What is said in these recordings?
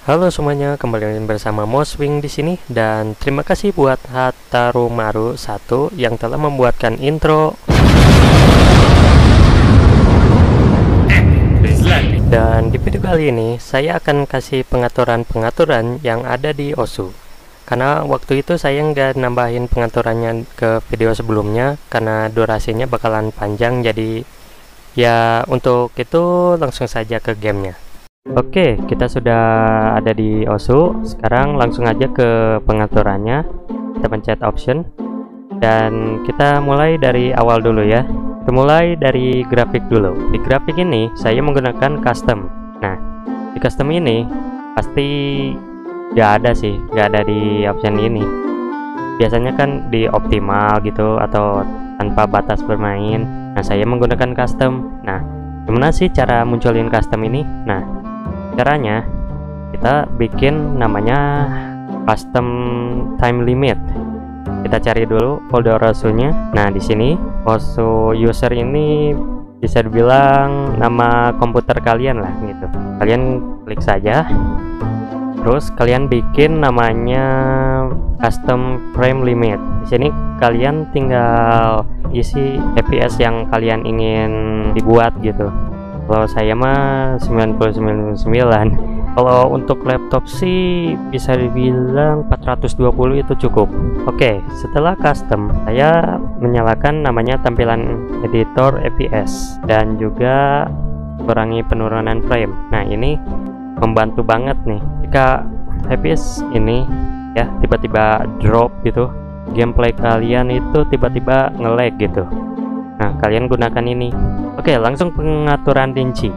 Halo semuanya, kembali bersama Moswing di sini dan terima kasih buat Hatarumaru 1 yang telah membuatkan intro. Dan di video kali ini saya akan kasih pengaturan-pengaturan yang ada di Osu. Karena waktu itu saya nggak nambahin pengaturannya ke video sebelumnya karena durasinya bakalan panjang, jadi ya untuk itu langsung saja ke gamenya. Oke, kita sudah ada di Osu. Sekarang langsung aja ke pengaturannya. Kita pencet option dan kita mulai dari awal dulu ya. Kita mulai dari grafik dulu. Di grafik ini saya menggunakan custom. Nah, di custom ini pasti nggak ada sih, nggak ada di option ini. Biasanya kan di optimal gitu atau tanpa batas bermain. Nah, saya menggunakan custom. Nah, gimana sih cara munculin custom ini? Nah, caranya kita bikin namanya custom time limit. Kita cari dulu folder Osu-nya. Nah, di sini Osu user ini bisa dibilang nama komputer kalian lah gitu. Kalian klik saja. Terus kalian bikin namanya custom frame limit. Di sini kalian tinggal isi FPS yang kalian ingin dibuat gitu. Kalau saya mah 999. Kalau untuk laptop sih bisa dibilang 420 itu cukup. Oke, setelah custom saya menyalakan namanya tampilan editor FPS dan juga kurangi penurunan frame. Nah, ini membantu banget nih jika FPS ini ya tiba-tiba drop gitu, gameplay kalian itu tiba-tiba nge-lag gitu. Nah, kalian gunakan ini. Oke, langsung pengaturan rinci.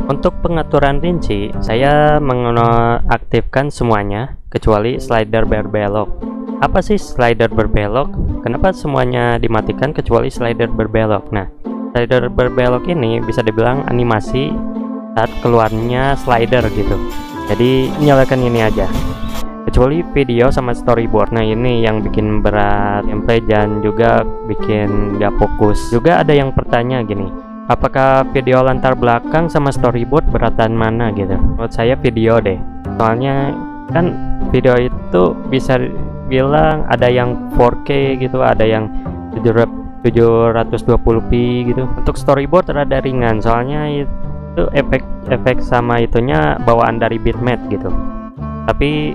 Untuk pengaturan rinci, saya mengaktifkan semuanya kecuali slider berbelok. Apa sih slider berbelok? Kenapa semuanya dimatikan kecuali slider berbelok? Nah, slider berbelok ini bisa dibilang animasi saat keluarnya slider gitu. Jadi, nyalakan ini aja. Kecuali video sama storyboard. Nah, ini yang bikin berat gameplay dan juga bikin gak fokus. Juga ada yang bertanya gini, apakah video latar belakang sama storyboard beratan mana gitu? Menurut saya video deh, soalnya kan video itu bisa bilang ada yang 4K gitu, ada yang 720p gitu. Untuk storyboard rada ringan, soalnya itu efek sama itunya bawaan dari bitmap gitu. Tapi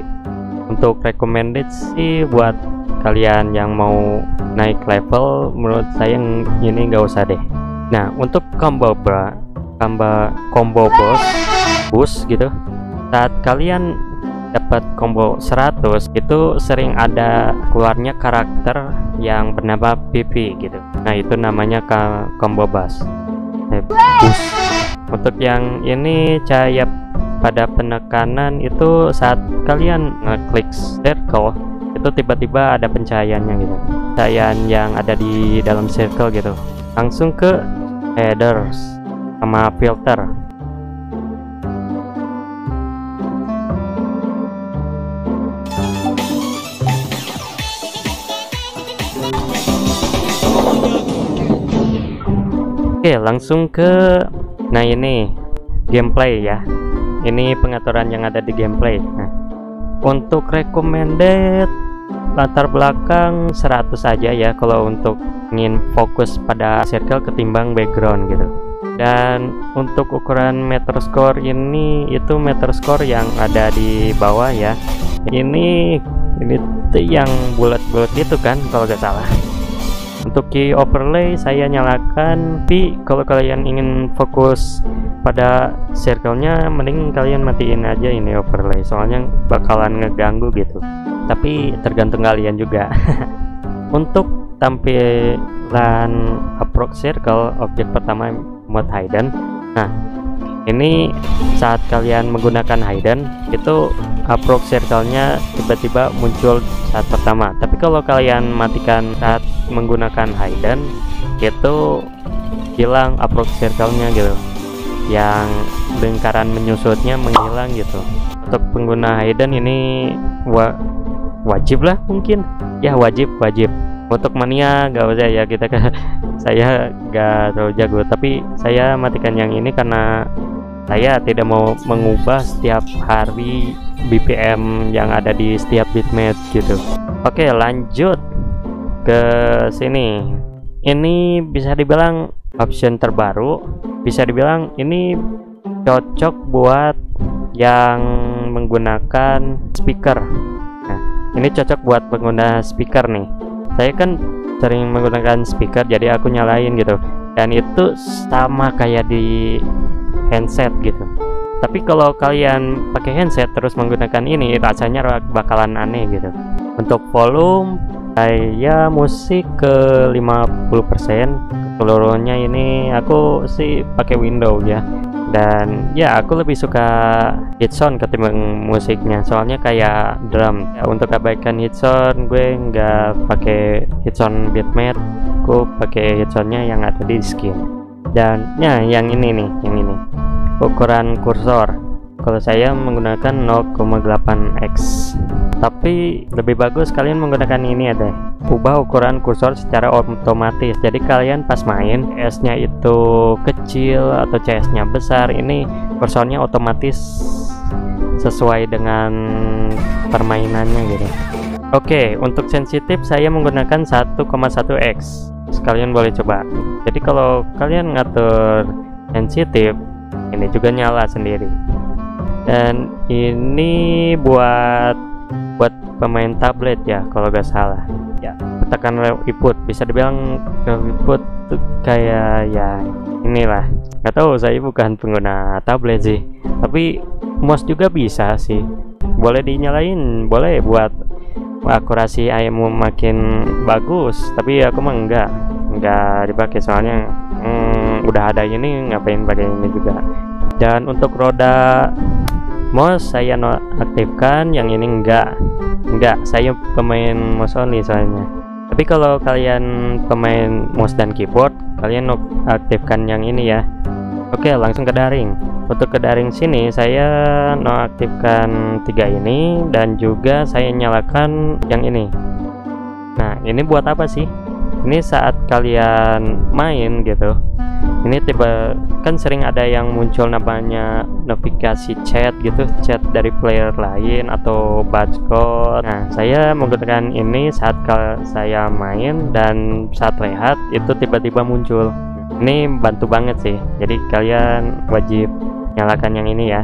untuk recommended sih buat kalian yang mau naik level, menurut saya ini nggak usah deh. Nah, untuk combo boost gitu, saat kalian dapat combo 100 itu sering ada keluarnya karakter yang bernama PP gitu. Nah, itu namanya combo boost. Untuk yang ini cahaya pada penekanan itu saat kalian ngeklik circle itu tiba-tiba ada pencahayaannya gitu, pencahayaan yang ada di dalam circle gitu. Langsung ke shaders sama filter. Oke, langsung ke ini gameplay ya. Ini pengaturan yang ada di gameplay. Nah, untuk recommended latar belakang 100 saja ya kalau untuk ingin fokus pada circle ketimbang background gitu. Dan untuk ukuran meterscore ini itu meterscore yang ada di bawah ya. Ini tuh yang bulat-bulat itu kan kalau nggak salah. Untuk key overlay saya nyalakan, tapi kalau kalian ingin fokus pada circle-nya mending kalian matiin aja ini overlay, soalnya bakalan ngeganggu gitu. Tapi tergantung kalian juga. Untuk tampilan approach circle, objek pertama mode hidden. Nah, ini saat kalian menggunakan hidden itu approach circle-nya tiba-tiba muncul saat pertama. Tapi kalau kalian matikan saat menggunakan hidden itu hilang approach circle-nya gitu, yang lingkaran menyusutnya menghilang gitu. Untuk pengguna hidden ini wajib lah mungkin ya, wajib. Untuk mania gak usah ya, kita saya gak terlalu jago, tapi saya matikan yang ini karena saya tidak mau mengubah setiap hari BPM yang ada di setiap bitmap gitu. Oke, lanjut ke sini. Ini bisa dibilang option terbaru, bisa dibilang ini cocok buat yang menggunakan speaker. Nah, ini cocok buat pengguna speaker nih. Saya kan sering menggunakan speaker, jadi aku nyalain gitu, dan itu sama kayak di handset gitu. Tapi kalau kalian pakai handset terus menggunakan ini, rasanya bakalan aneh gitu. Untuk volume, saya musik ke 50%, seluruhnya ini aku sih pakai Windows ya. Dan ya aku lebih suka hit sound ketimbang musiknya, soalnya kayak drum ya. Untuk abaikan hit sound, gue nggak pakai hit sound bitmap, aku pakai hit soundnya yang ada di skin. Dan ya yang ini nih, yang ini ukuran kursor, kalau saya menggunakan 0,8x, tapi lebih bagus kalian menggunakan ini, ada ubah ukuran kursor secara otomatis. Jadi kalian pas main CS nya itu kecil atau CS nya besar, ini kursornya otomatis sesuai dengan permainannya gitu. Oke, untuk sensitif saya menggunakan 1,1x. Kalian boleh coba. Jadi kalau kalian ngatur sensitif, ini juga nyala sendiri. Dan ini buat pemain tablet ya kalau gak salah ya. Tekan input, bisa dibilang input tuh kayak ya inilah, nggak tahu, saya bukan pengguna tablet sih, tapi mouse juga bisa sih, boleh dinyalain, boleh buat akurasi ayammu makin bagus. Tapi aku mah enggak dipakai, soalnya udah ada ini, ngapain pakai ini juga. Dan untuk roda mouse saya aktifkan, yang ini enggak, saya pemain mouse only soalnya. Tapi kalau kalian pemain mouse dan keyboard, kalian aktifkan yang ini ya. Oke, langsung ke daring. Untuk ke daring sini saya nonaktifkan 3 ini, dan juga saya nyalakan yang ini. Nah, ini buat apa sih? Ini saat kalian main gitu, ini tiba kan sering ada yang muncul namanya notifikasi chat gitu, chat dari player lain atau barcode. Nah, saya menggunakan ini saat saya main, dan saat rehat itu tiba-tiba muncul. Ini bantu banget sih, jadi kalian wajib nyalakan yang ini ya.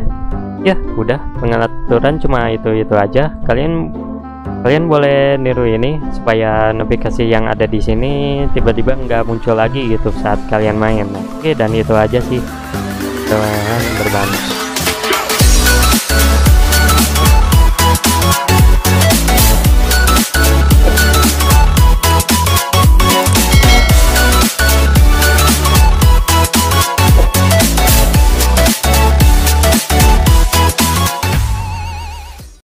Ya udah, pengaturan cuma itu aja. Kalian boleh niru ini supaya notifikasi yang ada di sini tiba-tiba nggak muncul lagi gitu saat kalian main. Oke, dan itu aja sih. Teman berbantu.